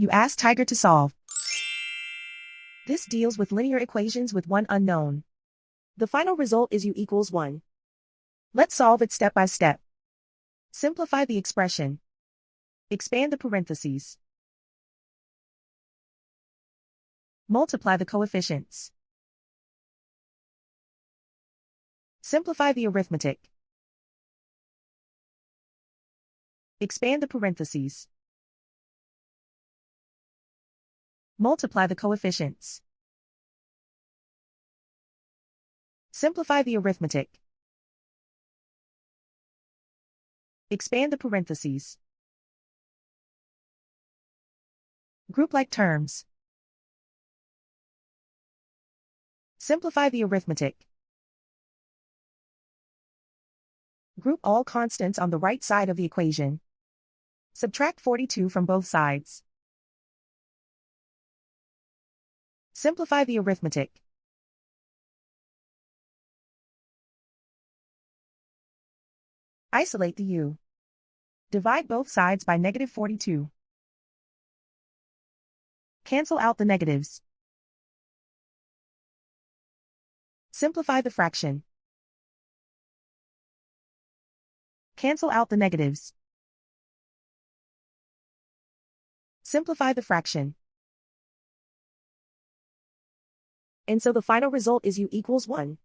You ask Tiger to solve. This deals with linear equations with one unknown. The final result is u=1. Let's solve it step by step. Simplify the expression. Expand the parentheses. Multiply the coefficients. Simplify the arithmetic. Expand the parentheses. Multiply the coefficients. Simplify the arithmetic. Expand the parentheses. Group like terms. Simplify the arithmetic. Group all constants on the right side of the equation. Subtract 42 from both sides. Simplify the arithmetic. Isolate the u. Divide both sides by -42. Cancel out the negatives. Simplify the fraction. Cancel out the negatives. Simplify the fraction. And so the final result is u=1.